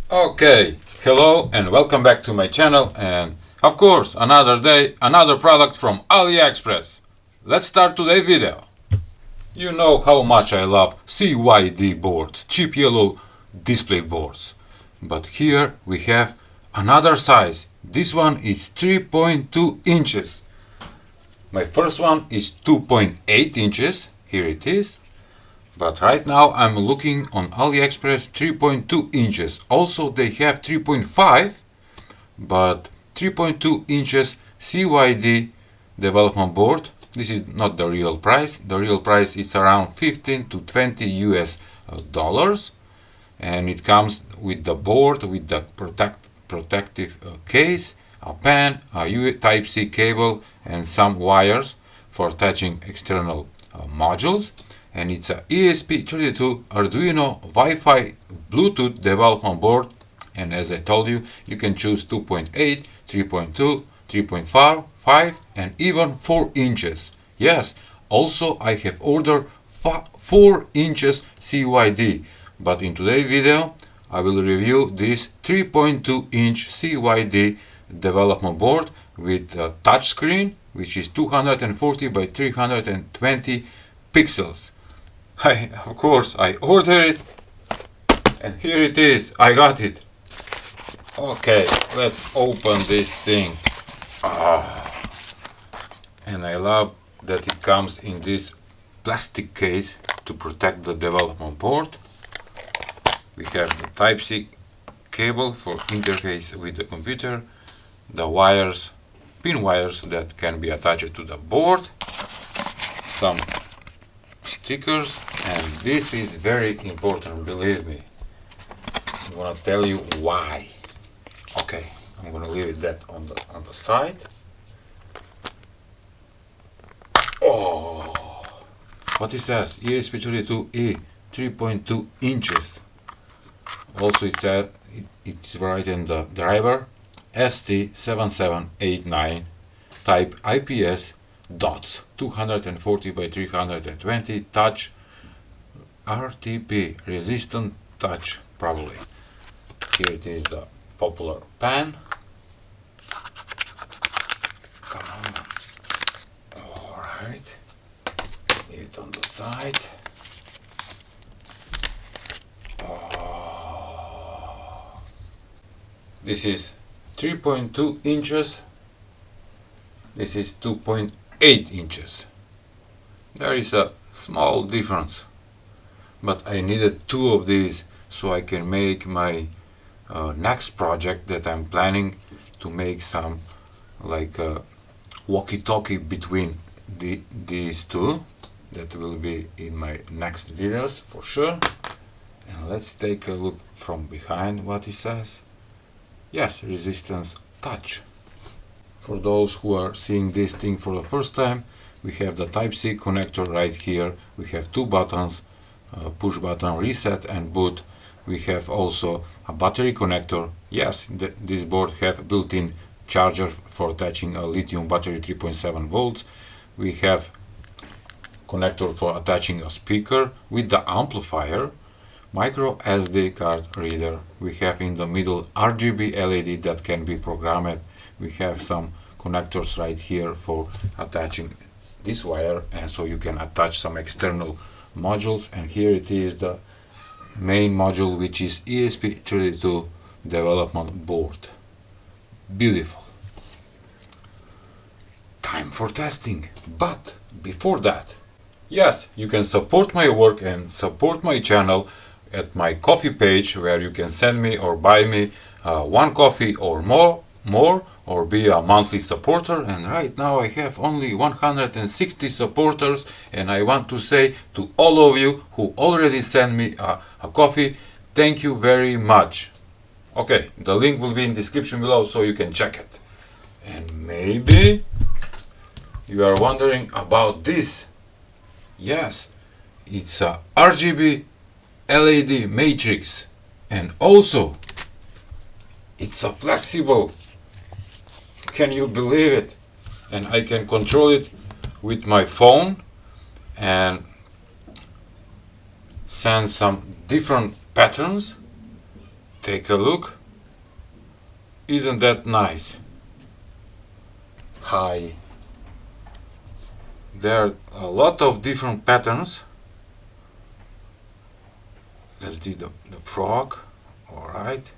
Okay, hello and welcome back to my channel, and of course another day, another product from Aliexpress. Let's start today's video. You know how much I love CYD boards, cheap yellow display boards. But here we have another size. This one is 3.2 inches. My first one is 2.8 inches. Here it is. But right now I'm looking on AliExpress 3.2 inches. Also they have 3.5, but 3.2 inches CYD development board. This is not the real price. The real price is around 15 to 20 US dollars. And it comes with the board, with the protective case, a pen, a Type-C cable, and some wires for attaching external modules. And it's a ESP32 Arduino Wi-Fi Bluetooth development board. And as I told you, you can choose 2.8, 3.2, 3.5, and even 4 inches. Yes, also I have ordered 4 inches CYD. But in today's video, I will review this 3.2 inch CYD development board with a touch screen, which is 240 by 320 pixels. Of course, I ordered it, and here it is. I got it. Okay, let's open this thing. And I love that it comes in this plastic case to protect the development board. We have the Type-C cable for interface with the computer, the wires, pin wires that can be attached to the board, some stickers, and this is very important, believe me. I'm gonna tell you why. Okay, I'm gonna leave that on the side. Oh, what it says, ESP32E 3.2 inches. Also it said, it's right in the driver, ST7789 type IPS dots, 240 by 320 touch, RTP, resistant touch, probably. Here it is, the popular pen. Come on. Alright. Leave it on the side. This is 3.2 inches. This is 2.8 inches. There is a small difference, but I needed 2 of these so I can make my next project that I'm planning to make some like walkie-talkie between these two. That will be in my next videos for sure. And let's take a look from behind what it says. Yes, resistance touch. For those who are seeing this thing for the first time, we have the Type-C connector right here. We have 2 buttons, push button reset and boot. We have also a battery connector. Yes, this board have built-in charger for attaching a lithium battery 3.7 volts. We have connector for attaching a speaker with the amplifier, micro SD card reader. We have in the middle RGB LED that can be programmed. We have some connectors right here for attaching this wire, and so you can attach some external modules. And here it is, the main module, which is ESP32 development board. Beautiful. Time for testing. But before that, yes, you can support my work and support my channel at my coffee page, where you can send me or buy me 1 coffee or more, or be a monthly supporter. And right now I have only 160 supporters, and I want to say to all of you who already sent me a coffee, thank you very much. Okay, the link will be in the description below so you can check it. And maybe you are wondering about this. Yes, it's a RGB LED matrix, and also it's a flexible. Can you believe it? And I can control it with my phone and send some different patterns. Take a look. Isn't that nice? Hi. There are a lot of different patterns. Let's do the frog. Alright.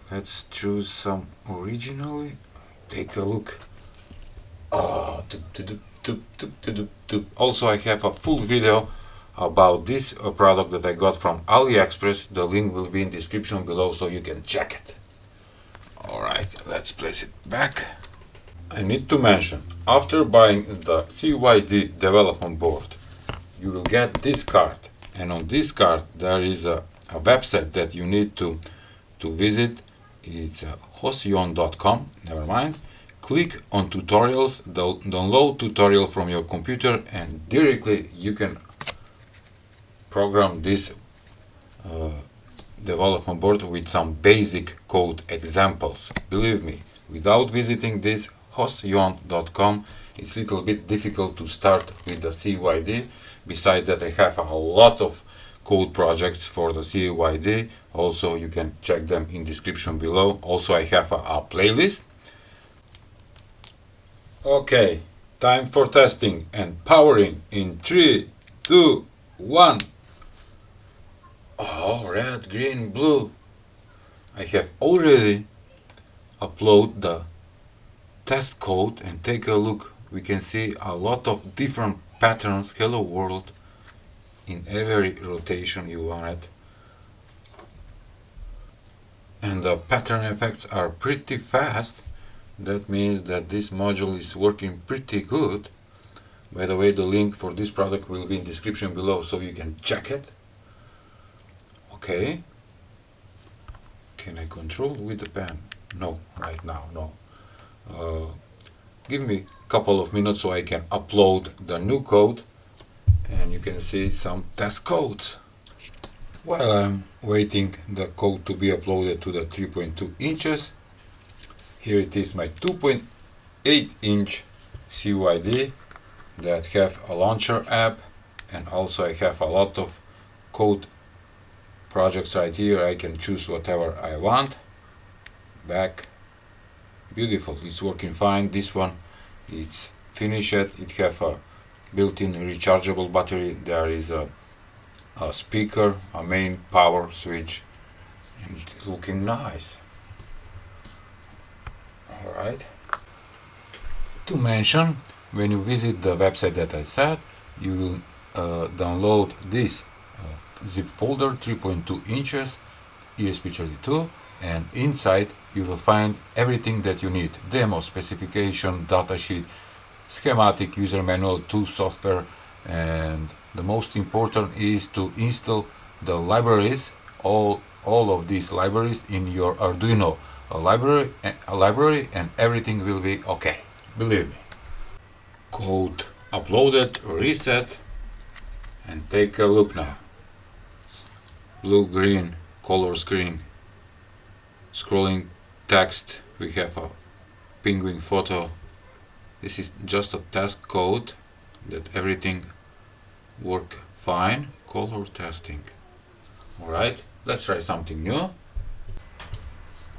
Let's choose some originally. Take a look. Also, I have a full video about this product that I got from Aliexpress. The link will be in the description below so you can check it. Alright, let's place it back. I need to mention, after buying the CYD development board, you will get this card, and on this card there is a website that you need to visit. It's hosyon.com, never mind. Click on tutorials, download tutorial from your computer, and directly you can program this development board with some basic code examples. Believe me, without visiting this hosyon.com, it's a little bit difficult to start with the CYD. Besides that, I have a lot of code projects for the CYD. Also, you can check them in description below. Also, I have a playlist. Okay, time for testing and powering in 3, 2, 1. Oh, red, green, blue. I have already uploaded the test code, and take a look. We can see a lot of different patterns. Hello world in every rotation you want it. And the pattern effects are pretty fast. That means that this module is working pretty good. By the way, the link for this product will be in the description below so you can check it. Okay. Can I control with the pen? No, right now, no. Give me a couple of minutes so I can upload the new code and you can see some test codes. While I'm waiting the code to be uploaded to the 3.2 inches, here it is, my 2.8 inch CYD that have a launcher app, and also I have a lot of code projects right here. I can choose whatever I want. Back. Beautiful, it's working fine. This one, it's finished. It have a built-in rechargeable battery. There is a speaker, a main power switch, and it's looking nice. Alright. To mention, when you visit the website that I said, you will download this zip folder, 3.2 inches, ESP32, and inside you will find everything that you need: demo, specification, datasheet, schematic, user manual, tool software, and the most important is to install the libraries, all of these libraries in your Arduino library, and everything will be okay. Believe me. Code uploaded, reset, and take a look now. Blue, green, color screen, scrolling text. We have a penguin photo. This is just a test code that everything work fine. Color testing. Alright, let's try something new.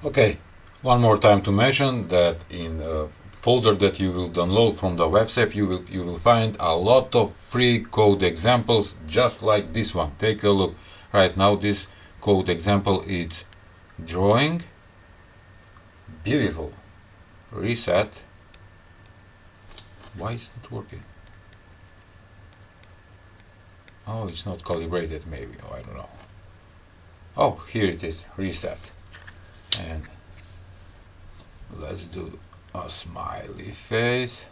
Okay, one more time to mention that in a folder that you will download from the website, you will find a lot of free code examples just like this one. Take a look. Right now this code example is drawing. Beautiful. Reset. Why is it working? Oh, it's not calibrated maybe. Oh, I don't know. Oh, here it is. Reset. And let's do a smiley face.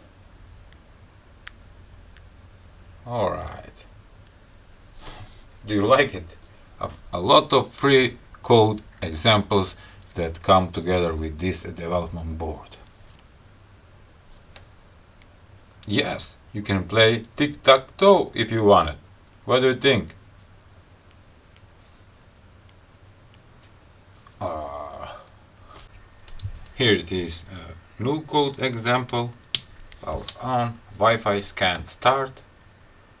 Alright. Do you like it? A lot of free code examples that come together with this development board. Yes, you can play tic-tac-toe if you want it. What do you think? Here it is, new code example. Power on, Wi-Fi scan start.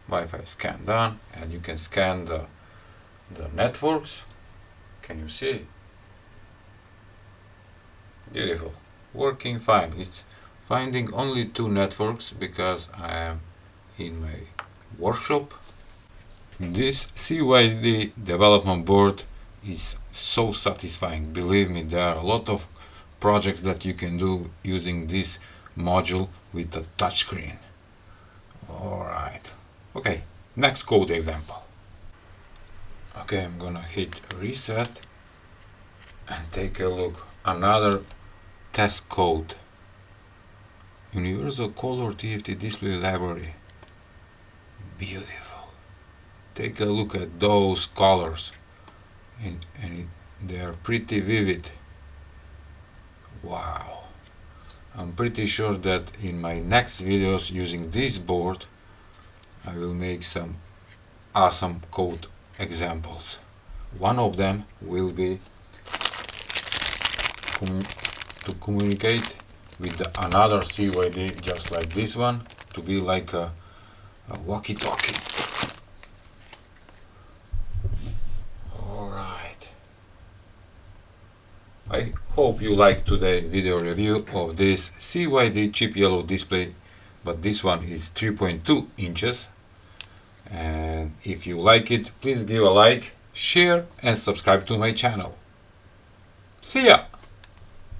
Wi-Fi scan done, and you can scan the networks. Can you see? Beautiful, working fine. It's finding only 2 networks because I am in my workshop. This CYD development board is so satisfying. Believe me, there are a lot of projects that you can do using this module with a touchscreen. Alright, okay, next code example. Okay, I'm gonna hit reset and take a look. Another test code. Universal Color TFT Display Library. Beautiful. Take a look at those colors, and they are pretty vivid. Wow. I'm pretty sure that in my next videos using this board I will make some awesome code examples. One of them will be to communicate with another CYD just like this one, to be like a walkie-talkie. Alright. I hope you liked today's video review of this CYD chip yellow display, but this one is 3.2 inches. And if you like it, please give a like, share and subscribe to my channel. See ya!